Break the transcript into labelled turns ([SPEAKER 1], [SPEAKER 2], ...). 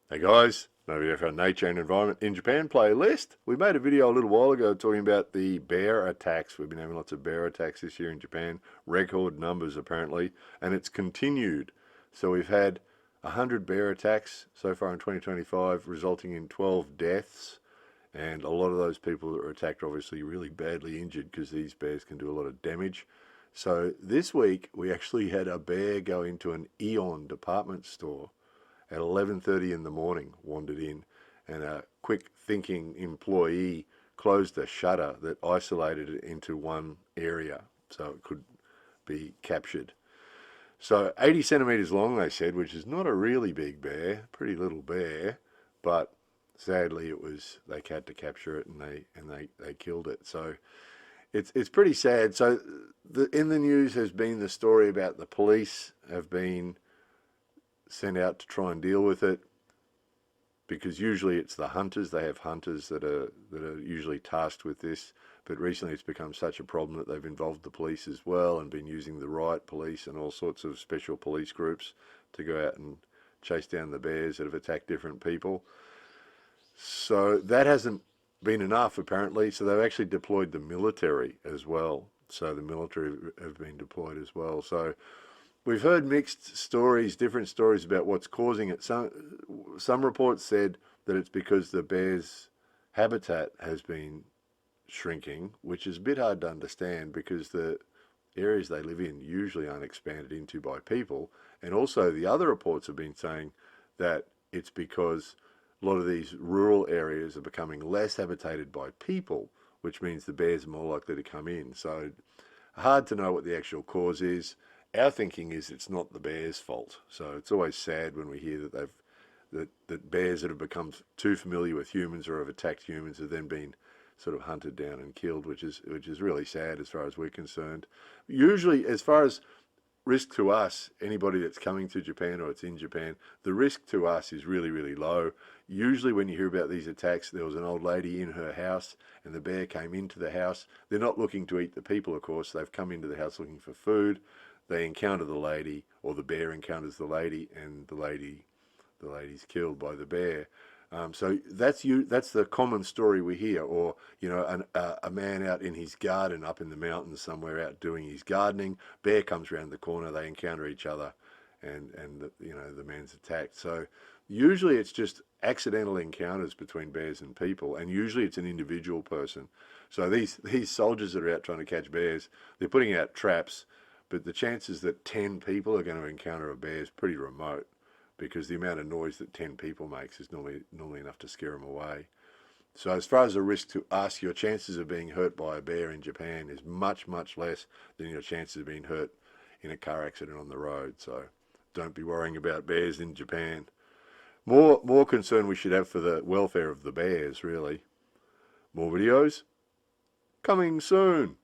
[SPEAKER 1] Hey guys, another video for our nature and environment in Japan playlist. We made a video a little while ago talking about the bear attacks. We've been having lots of bear attacks this year in Japan, record numbers apparently, and it's continued. So we've had 100 bear attacks so far in 2025, resulting in 12 deaths. And a lot of those people that were attacked are obviously really badly injured because these bears can do a lot of damage. So this week we actually had a bear go into an Aeon department store at 11:30 in the morning, wandered in, and a quick thinking employee closed a shutter that isolated it into one area so it could be captured. So 80 centimeters long, they said, which is not a really big bear, pretty little bear, but sadly it was, they had to capture it, and they killed it. So it's pretty sad. So in the news has been the story about the police have been sent out to try and deal with it, because usually it's the hunters. They have hunters that are usually tasked with this, but recently it's become such a problem that they've involved the police as well and been using the riot police and all sorts of special police groups to go out and chase down the bears that have attacked different people. So that hasn't been enough apparently, so they've actually deployed the military as well. So the military have been deployed as well. So we've heard mixed stories, different stories about what's causing it. Some reports said that it's because the bear's habitat has been shrinking, which is a bit hard to understand because the areas they live in usually aren't expanded into by people. And also the other reports have been saying that it's because a lot of these rural areas are becoming less habitated by people, which means the bears are more likely to come in. So hard to know what the actual cause is. Our thinking is it's not the bears' fault. So it's always sad when we hear that that bears that have become too familiar with humans or have attacked humans have then been sort of hunted down and killed, which is really sad as far as we're concerned. Usually, as far as risk to us, anybody that's coming to Japan or it's in Japan, the risk to us is really, really low. Usually when you hear about these attacks, there was an old lady in her house and the bear came into the house. They're not looking to eat the people, of course. They've come into the house looking for food. They encounter the lady, or the bear encounters the lady, and the lady's killed by the bear. So that's the common story we hear. Or a man out in his garden up in the mountains somewhere out doing his gardening. Bear comes around the corner. They encounter each other, and the man's attacked. So usually it's just accidental encounters between bears and people, and usually it's an individual person. So these soldiers that are out trying to catch bears, they're putting out traps, but the chances that 10 people are going to encounter a bear is pretty remote, because the amount of noise that 10 people makes is normally enough to scare them away. So as far as the risk to us, your chances of being hurt by a bear in Japan is much, much less than your chances of being hurt in a car accident on the road. So don't be worrying about bears in Japan. More concern we should have for the welfare of the bears, really. More videos coming soon.